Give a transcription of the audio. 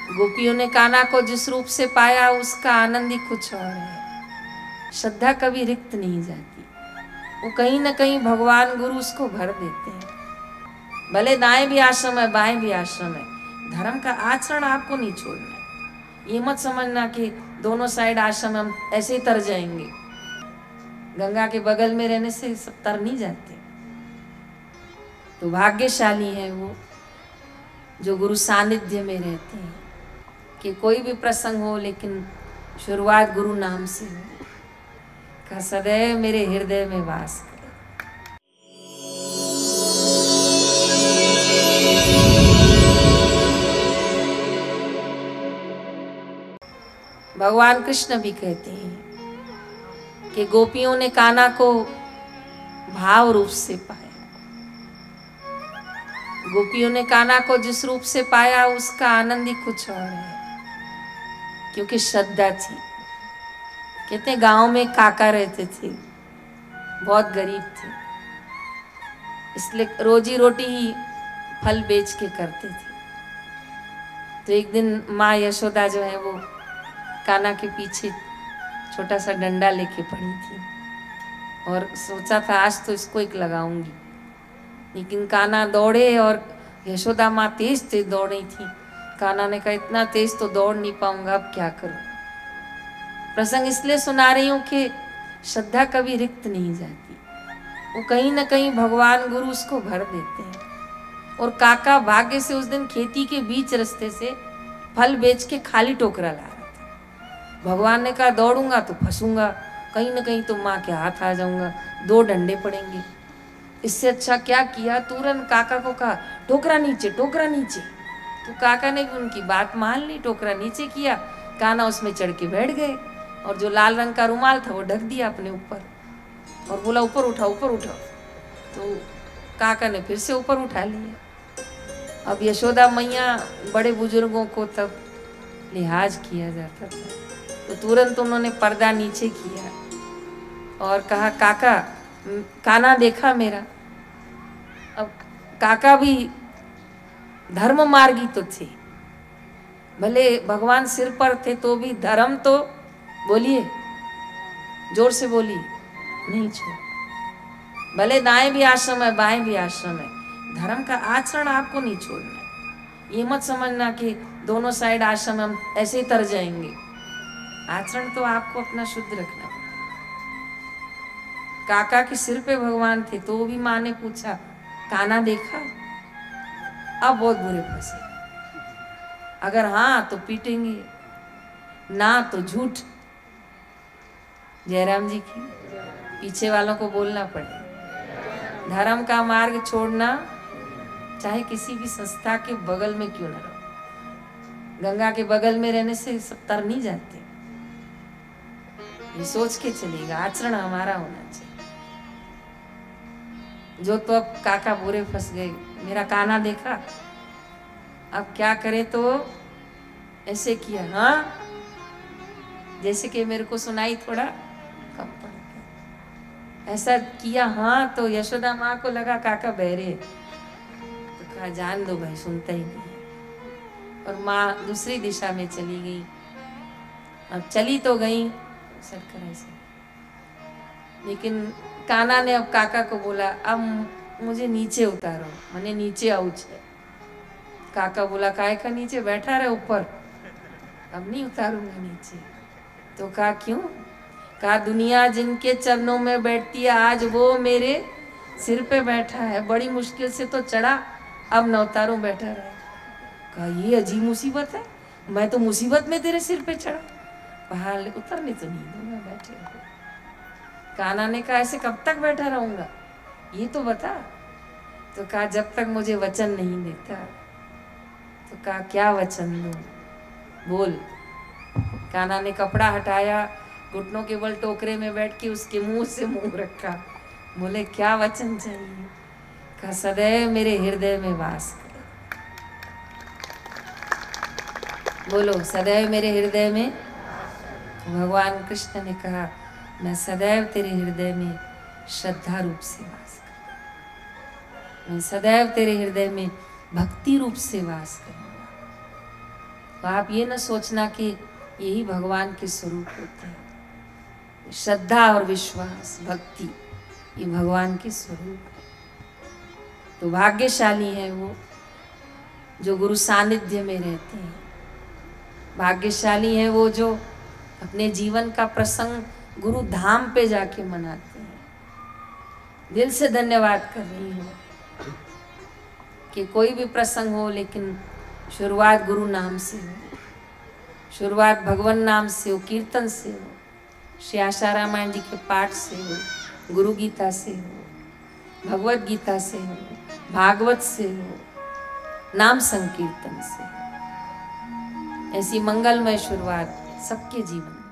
गोपियों ने कान्हा को जिस रूप से पाया उसका आनंद ही कुछ और है। श्रद्धा कभी रिक्त नहीं जाती, वो कहीं ना कहीं भगवान गुरु उसको भर देते हैं। भले दाएं भी आश्रम है बाएं भी आश्रम है, धर्म का आचरण आपको नहीं छोड़ना है। ये मत समझना कि दोनों साइड आश्रम हम ऐसे ही तर जाएंगे। गंगा के बगल में रहने से सब तर नहीं जाते। तो भाग्यशाली है वो जो गुरु सानिध्य में रहते हैं, कि कोई भी प्रसंग हो लेकिन शुरुआत गुरु नाम से हो, का सदैव मेरे हृदय में वास करे। भगवान कृष्ण भी कहते हैं कि गोपियों ने कान्हा को भाव रूप से पाया। गोपियों ने कान्हा को जिस रूप से पाया उसका आनंद ही कुछ और है, क्योंकि श्रद्धा थी। कहते गांव में काका रहते थे, बहुत गरीब थे, इसलिए रोजी रोटी ही फल बेच के करते थे। तो एक दिन माँ यशोदा जो है वो कान्हा के पीछे छोटा सा डंडा लेके पड़ी थी और सोचा था आज तो इसको एक लगाऊंगी, लेकिन कान्हा दौड़े और यशोदा माँ तेज तेज दौड़ रही थी। कान्हा ने कहा इतना तेज तो दौड़ नहीं पाऊंगा, अब क्या करूं। प्रसंग इसलिए सुना रही हूं कि श्रद्धा कभी रिक्त नहीं जाती, वो कहीं ना कहीं भगवान गुरु उसको भर देते हैं। और काका भाग्य से उस दिन खेती के बीच रास्ते से फल बेच के खाली टोकरा ला रहा था। भगवान ने कहा दौड़ूंगा तो फंसूंगा, कहीं ना कहीं तो माँ के हाथ आ जाऊंगा, 2 डंडे पड़ेंगे। इससे अच्छा क्या किया, तुरंत काका को कहा टोकरा नीचे, टोकरा नीचे। तो काका ने भी उनकी बात मान ली, टोकरा नीचे किया। कान्हा उसमें चढ़ के बैठ गए और जो लाल रंग का रुमाल था वो ढक दिया अपने ऊपर और बोला ऊपर उठाओ ऊपर उठाओ। तो काका ने फिर से ऊपर उठा लिया। अब यशोदा मैया बड़े बुजुर्गों को तब लिहाज किया जाता था, तो तुरंत उन्होंने पर्दा नीचे किया और कहा काका, कान्हा देखा मेरा। अब काका भी धर्म मार्गी तो थे, भले भगवान सिर पर थे तो भी धर्म तो, बोलिए जोर से बोलिए, नहीं छोड़। भले दाएं भी आश्रम है बाएं भी आश्रम है, धर्म का आचरण आपको नहीं छोड़ना है। ये मत समझना कि दोनों साइड आश्रम हम ऐसे ही तर जाएंगे। आचरण तो आपको अपना शुद्ध रखना है। काका के सिर पे भगवान थे तो भी माँ ने पूछा कान्हा देखा। अब बहुत बुरे फंसे, अगर हाँ तो पीटेंगे, ना तो झूठ। जयराम जी की पीछे वालों को बोलना पड़े। धर्म का मार्ग छोड़ना चाहे किसी भी संस्था के बगल में क्यों ना रहो, गंगा के बगल में रहने से सब तर नहीं जाते। ये सोच के चलेगा, आचरण हमारा होना चाहिए। जो तो अब काका बुरे फंस गए, मेरा कान्हा देखा, अब क्या करे, तो ऐसे किया हाँ, जैसे कि मेरे को सुनाई थोड़ा कम पड़ गया, ऐसा किया हाँ। तो यशोदा माँ को लगा काका बहरे, तो कहा जान दो भाई, सुनता ही नहीं है। और माँ दूसरी दिशा में चली गई। अब चली तो गई सरकर ऐसे, लेकिन कान्हा ने अब काका को बोला अब मुझे नीचे उतारो, मैंने नीचे आउच है। काका बोला काहे का नीचे, बैठा रहे ऊपर, अब नहीं उतारूंगा नीचे। तो कहा क्यों, कहा दुनिया जिनके चरणों में बैठती है आज वो मेरे सिर पे बैठा है, बड़ी मुश्किल से तो चढ़ा, अब न उतारूं बैठा रहे। कहा ये अजीब मुसीबत है, मैं तो मुसीबत में तेरे सिर पे चढ़ा, बाहर उतरने तो नहीं दूंगा, बैठे रहो। कान्हा ने कहा ऐसे कब तक बैठा रहूंगा, ये तो बता। तो कहा जब तक मुझे वचन नहीं देता। तो कहा क्या वचन दूं, बोल। कान्हा ने कपड़ा हटाया, घुटनों के बल टोकरे में बैठ के उसके मुंह से मुंह रखा, बोले क्या वचन चाहिए। कहा सदैव मेरे हृदय में वास करे। बोलो सदैव मेरे हृदय में। भगवान कृष्ण ने कहा मैं सदैव तेरे हृदय में श्रद्धा रूप से वास करूंगा, मैं सदैव तेरे हृदय में भक्ति रूप से वास करूंगा। तो आप ये न सोचना कि यही भगवान के स्वरूप होते हैं। श्रद्धा और विश्वास, भक्ति, ये भगवान के स्वरूप है। तो भाग्यशाली है वो जो गुरु सानिध्य में रहते हैं। भाग्यशाली है वो जो अपने जीवन का प्रसंग गुरु धाम पे जाके मनाते हैं। दिल से धन्यवाद कर रही हूँ कि कोई भी प्रसंग हो, लेकिन शुरुआत गुरु नाम से हो, शुरुआत भगवान नाम से हो, कीर्तन से हो, श्री आशा रामायण जी के पाठ से हो, गुरु गीता से हो, भगवत गीता से हो, भागवत से हो, नाम संकीर्तन से हो। ऐसी मंगलमय शुरुआत सबके जीवन में।